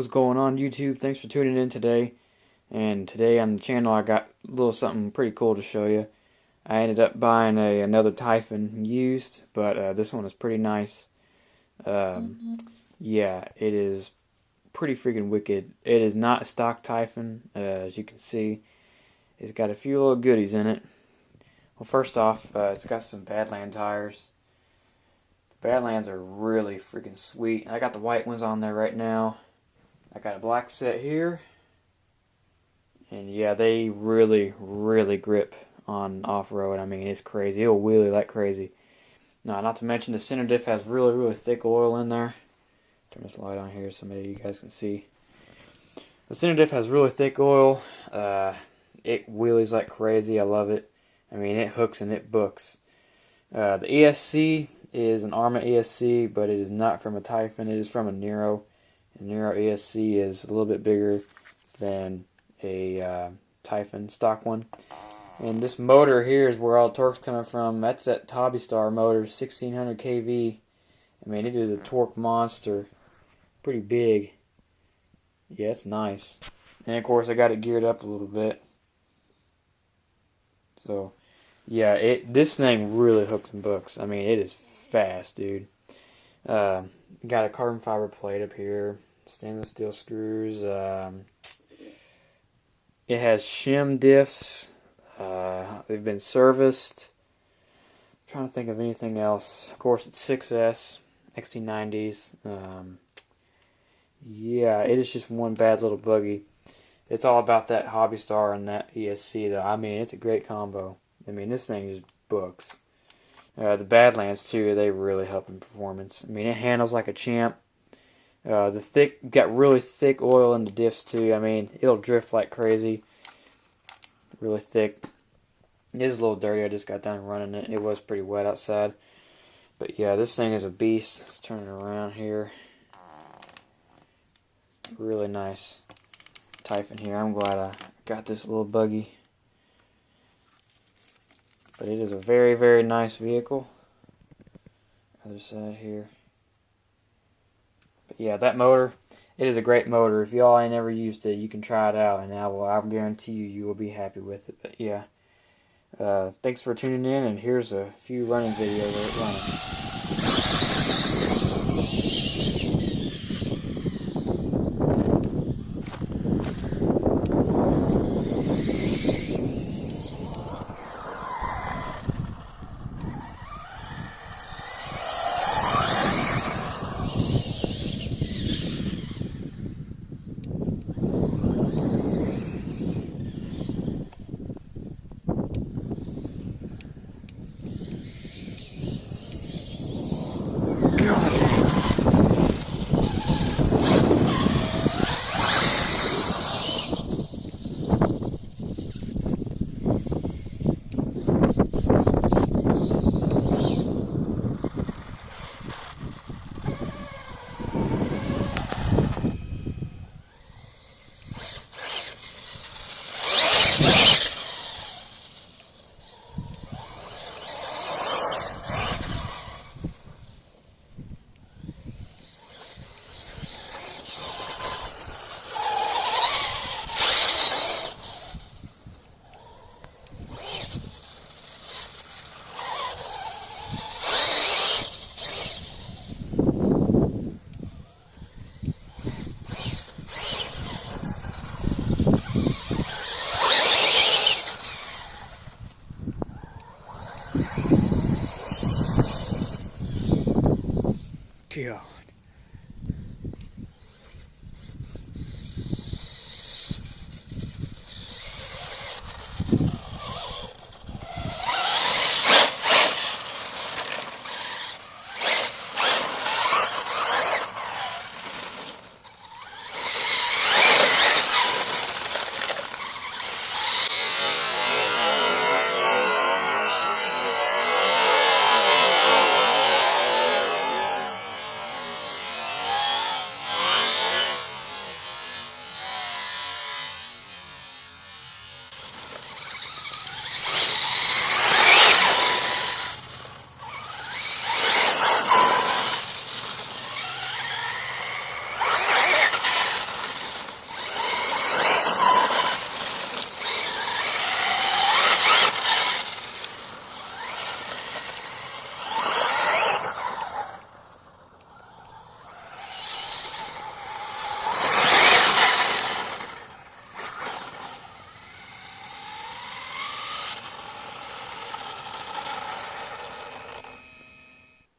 What's going on, YouTube? Thanks for tuning in today. And today on the channel I got a little something pretty cool to show you. I ended up buying another Typhon used, but this one is pretty nice. Yeah, it is pretty freaking wicked. It is not a stock Typhon, as you can see. It's got a few little goodies in it. Well, first off, it's got some Badland tires. The Badlands are really freaking sweet. I got the white ones on there right now. I got a black set here. And yeah, they really, really grip on off-road. I mean, it's crazy. It'll wheelie like crazy. Now, not to mention the center diff has really, really thick oil in there. Turn this light on here so maybe you guys can see. The center diff has really thick oil. It wheelies like crazy. I love it. I mean, it hooks and it books. The ESC is an Arrma ESC, but it is not from a Typhon. It is from a Nero. And Nero ESC is a little bit bigger than a Typhon stock one. And this motor here is where all the torque's coming from. That's that Hobby Star motor, 1600 kV. I mean, it is a torque monster. Pretty big. Yeah, it's nice. And of course, I got it geared up a little bit. So, yeah, this thing really hooks and books. I mean, it is fast, dude. Got a carbon fiber plate up here, stainless steel screws. It has shim diffs. They've been serviced. I'm trying to think of anything else. Of course, it's 6S, XT90s. Yeah, it is just one bad little buggy. It's all about that Hobby Star and that ESC, though. I mean, it's a great combo. I mean, this thing just books. The Badlands, too, they really help in performance. I mean, it handles like a champ. Got really thick oil in the diffs, too. I mean, it'll drift like crazy. Really thick. It is a little dirty. I just got done running it. It was pretty wet outside. But yeah, this thing is a beast. Let's turn it around here. Really nice Typhon here. I'm glad I got this little buggy. But it is a very, very nice vehicle. Other side here. But yeah, that motor, it is a great motor. If y'all ain't ever used it, you can try it out, and I'll guarantee you will be happy with it. But yeah, thanks for tuning in, and here's a few running videos of it running. God.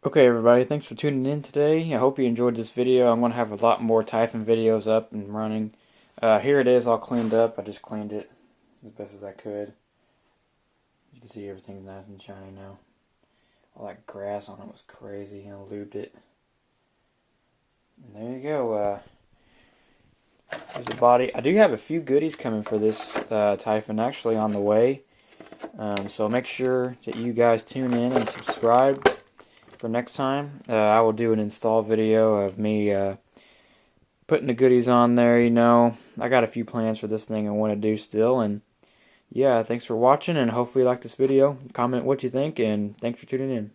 Okay, everybody, thanks for tuning in today. I hope you enjoyed this video. I'm going to have a lot more Typhon videos up and running. Here it is all cleaned up. I just cleaned it as best as I could. You can see everything's nice and shiny now. All that grass on it was crazy, and I lubed it. And there you go. There's the body. I do have a few goodies coming for this Typhon actually on the way. So make sure that you guys tune in and subscribe for next time. I will do an install video of me putting the goodies on there. I got a few plans for this thing I want to do still. And yeah, thanks for watching, and hopefully you like this video. Comment what you think, and thanks for tuning in.